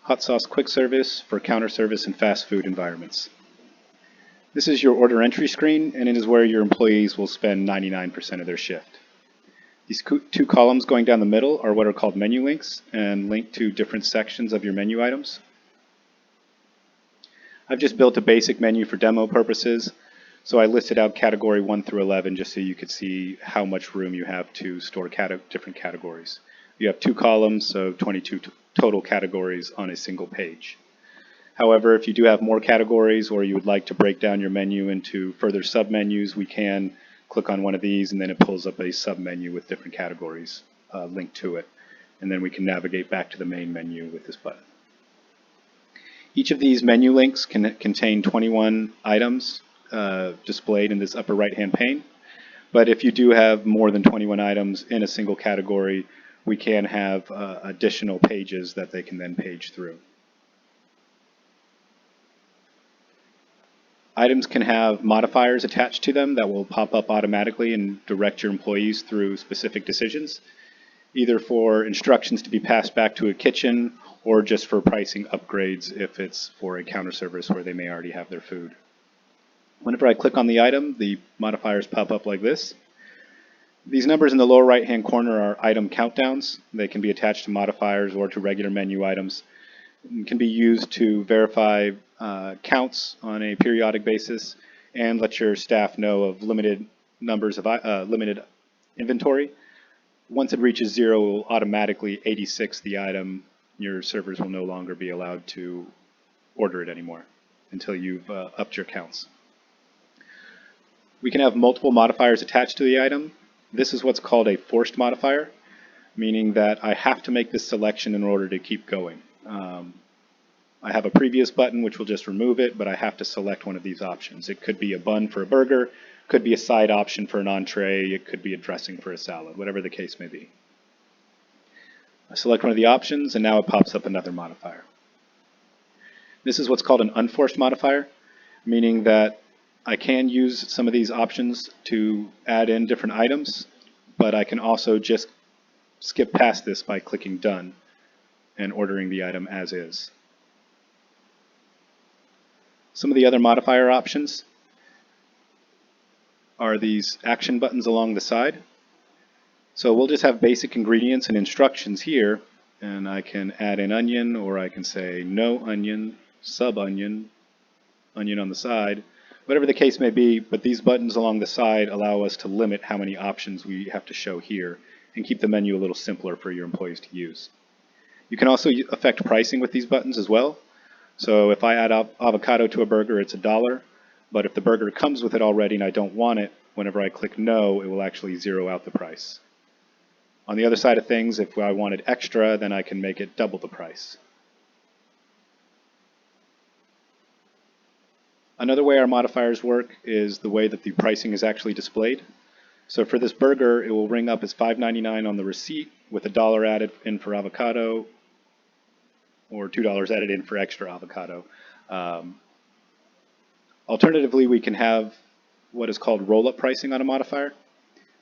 Hotsauce quick service for counter service and fast food environments. This is your order entry screen, and it is where your employees will spend 99% of their shift. These two columns going down the middle are what are called menu links and link to different sections of your menu items. I've just built a basic menu for demo purposes, so I listed out category 1 through 11 just so you could see how much room you have to store different categories. You have 2 columns, so 22 total categories on a single page. However, if you do have more categories or you would like to break down your menu into further submenus, we can click on one of these and then it pulls up a submenu with different categories linked to it. And then we can navigate back to the main menu with this button. Each of these menu links can contain 21 items displayed in this upper right-hand pane. But if you do have more than 21 items in a single category, we can have additional pages that they can then page through. Items can have modifiers attached to them that will pop up automatically and direct your employees through specific decisions, either for instructions to be passed back to a kitchen or just for pricing upgrades if it's for a counter service where they may already have their food. Whenever I click on the item, the modifiers pop up like this. These numbers in the lower right-hand corner are item countdowns. They can be attached to modifiers or to regular menu items. It can be used to verify counts on a periodic basis and let your staff know of limited numbers of limited inventory. Once it reaches 0, it will automatically 86 the item. Your servers will no longer be allowed to order it anymore until you've upped your counts. We can have multiple modifiers attached to the item. This is what's called a forced modifier, meaning that I have to make this selection in order to keep going. I have a previous button which will just remove it, but I have to select one of these options. It could be a bun for a burger, could be a side option for an entree, it could be a dressing for a salad, whatever the case may be. I select one of the options and now it pops up another modifier. This is what's called an unforced modifier, meaning that I can use some of these options to add in different items, but I can also just skip past this by clicking done and ordering the item as is. Some of the other modifier options are these action buttons along the side. So we'll just have basic ingredients and instructions here, and I can add in onion, or I can say no onion, sub-onion, onion on the side, whatever the case may be, but these buttons along the side allow us to limit how many options we have to show here and keep the menu a little simpler for your employees to use. You can also affect pricing with these buttons as well. So if I add avocado to a burger, it's $1, but if the burger comes with it already and I don't want it, whenever I click no, it will actually zero out the price. On the other side of things, if I wanted extra, then I can make it double the price. Another way our modifiers work is the way that the pricing is actually displayed. So for this burger, it will ring up as $5.99 on the receipt with $1 added in for avocado or $2 added in for extra avocado. Alternatively, we can have what is called roll-up pricing on a modifier,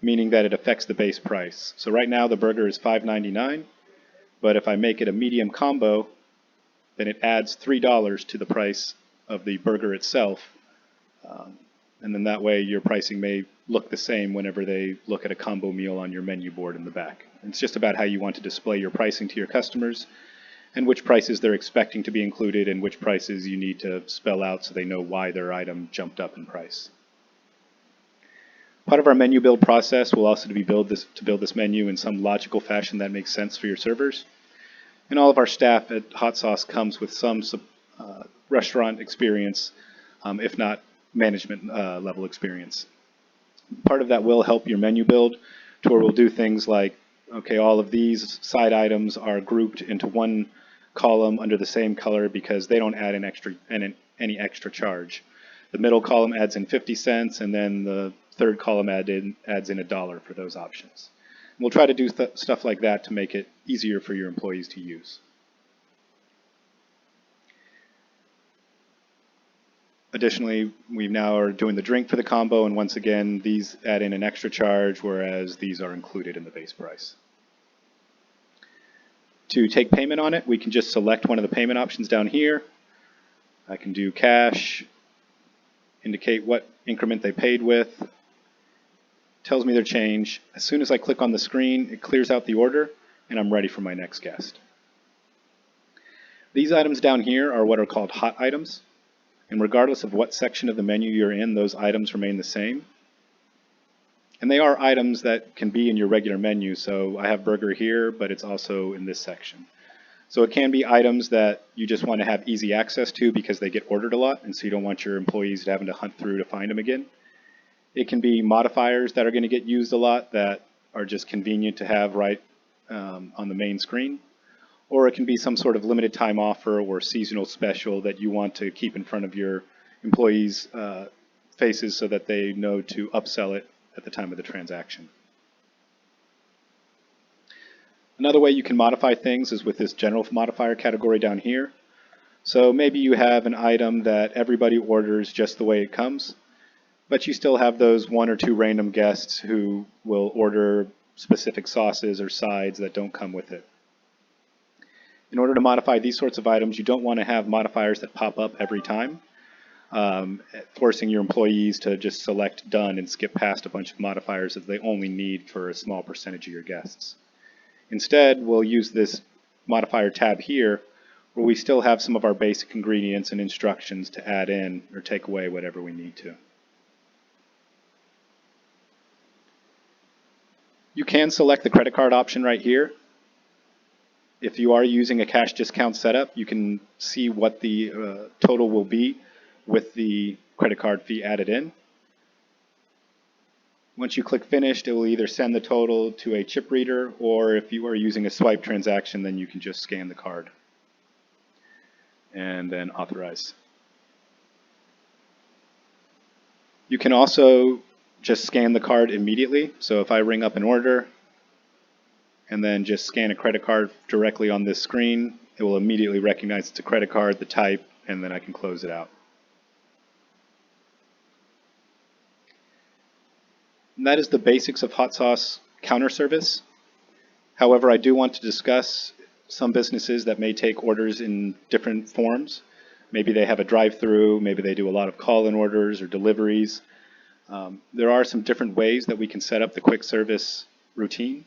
meaning that it affects the base price. So right now the burger is $5.99, but if I make it a medium combo, then it adds $3 to the price of the burger itself, and then that way your pricing may look the same whenever they look at a combo meal on your menu board in the back. It's just about how you want to display your pricing to your customers and which prices they're expecting to be included and which prices you need to spell out so they know why their item jumped up in price. Part of our menu build process will also be build this menu in some logical fashion that makes sense for your servers. And all of our staff at Hotsauce comes with some restaurant experience, if not management level experience. Part of that will help your menu build to where we'll do things like, okay, all of these side items are grouped into one column under the same color because they don't add any extra charge. The middle column adds in 50 cents, and then the third column adds in $1 for those options. We'll try to do stuff like that to make it easier for your employees to use. Additionally, we now are doing the drink for the combo, and once again, these add in an extra charge, whereas these are included in the base price. To take payment on it, we can just select one of the payment options down here. I can do cash, indicate what increment they paid with, tells me their change. As soon as I click on the screen, it clears out the order, and I'm ready for my next guest. These items down here are what are called hot items, and regardless of what section of the menu you're in, those items remain the same. And they are items that can be in your regular menu, so I have burger here, but it's also in this section. So it can be items that you just want to have easy access to because they get ordered a lot, and so you don't want your employees having to hunt through to find them again. It can be modifiers that are going to get used a lot that are just convenient to have right on the main screen. Or it can be some sort of limited time offer or seasonal special that you want to keep in front of your employees' faces so that they know to upsell it at the time of the transaction. Another way you can modify things is with this general modifier category down here. So maybe you have an item that everybody orders just the way it comes, but you still have those one or two random guests who will order specific sauces or sides that don't come with it. In order to modify these sorts of items, you don't want to have modifiers that pop up every time, forcing your employees to just select done and skip past a bunch of modifiers that they only need for a small percentage of your guests. Instead, we'll use this modifier tab here, where we still have some of our basic ingredients and instructions to add in or take away whatever we need to. You can select the credit card option right here. If you are using a cash discount setup, you can see what the total will be with the credit card fee added in. Once you click Finished, it will either send the total to a chip reader, or if you are using a swipe transaction, then you can just scan the card and then authorize. You can also just scan the card immediately. So if I ring up an order and then just scan a credit card directly on this screen, it will immediately recognize it's a credit card, the type, and then I can close it out. And that is the basics of Hotsauce counter service. However, I do want to discuss some businesses that may take orders in different forms. Maybe they have a drive-through, maybe they do a lot of call-in orders or deliveries. There are some different ways that we can set up the quick service routine.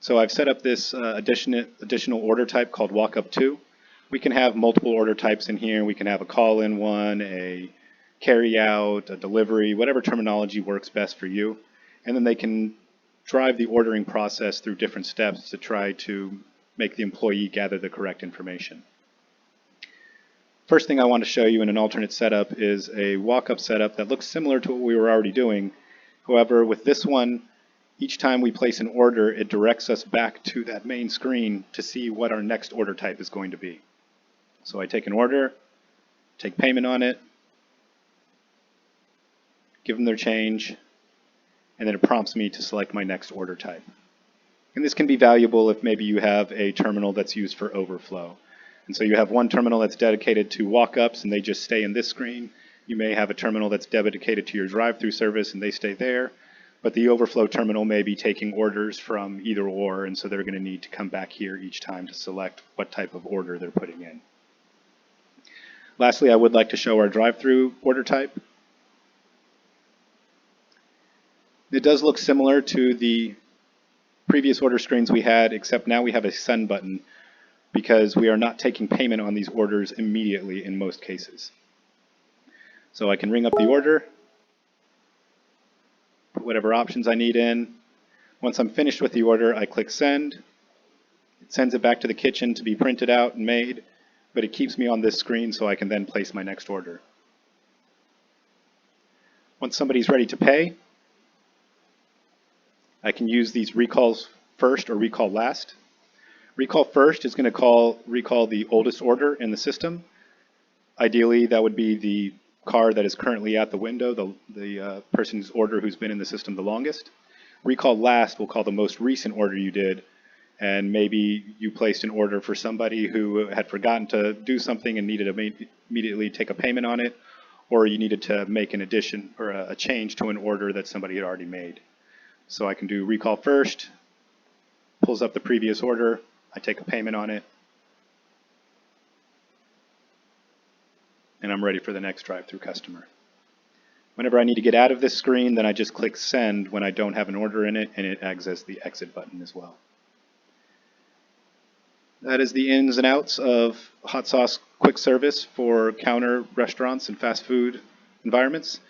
So I've set up this additional order type called walk-up to. We can have multiple order types in here. We can have a call-in one, a carry-out, a delivery, whatever terminology works best for you. And then they can drive the ordering process through different steps to try to make the employee gather the correct information. First thing I want to show you in an alternate setup is a walk-up setup that looks similar to what we were already doing. However, with this one, each time we place an order, it directs us back to that main screen to see what our next order type is going to be. So I take an order, take payment on it, give them their change, and then it prompts me to select my next order type. And this can be valuable if maybe you have a terminal that's used for overflow. And so you have one terminal that's dedicated to walk-ups and they just stay in this screen. You may have a terminal that's dedicated to your drive-through service and they stay there. But the overflow terminal may be taking orders from either or, and so they're going to need to come back here each time to select what type of order they're putting in. Lastly, I would like to show our drive-through order type. It does look similar to the previous order screens we had, except now we have a send button because we are not taking payment on these orders immediately in most cases. So I can ring up the order, put whatever options I need in. Once I'm finished with the order, I click send. It sends it back to the kitchen to be printed out and made, but it keeps me on this screen so I can then place my next order. Once somebody's ready to pay, I can use these recalls first or recall last. Recall first is going to recall the oldest order in the system. Ideally, that would be the car that is currently at the window, the person's order who's been in the system the longest. Recall last will call the most recent order you did, and maybe you placed an order for somebody who had forgotten to do something and needed to immediately take a payment on it, or you needed to make an addition or a change to an order that somebody had already made. So I can do recall first, pulls up the previous order, I take a payment on it, and I'm ready for the next drive-through customer. Whenever I need to get out of this screen, then I just click Send when I don't have an order in it, and it acts as the exit button as well. That is the ins and outs of Hotsauce quick service for counter restaurants and fast food environments.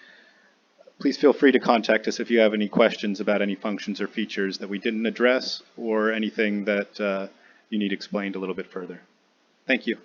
Please feel free to contact us if you have any questions about any functions or features that we didn't address or anything that you need explained a little bit further. Thank you.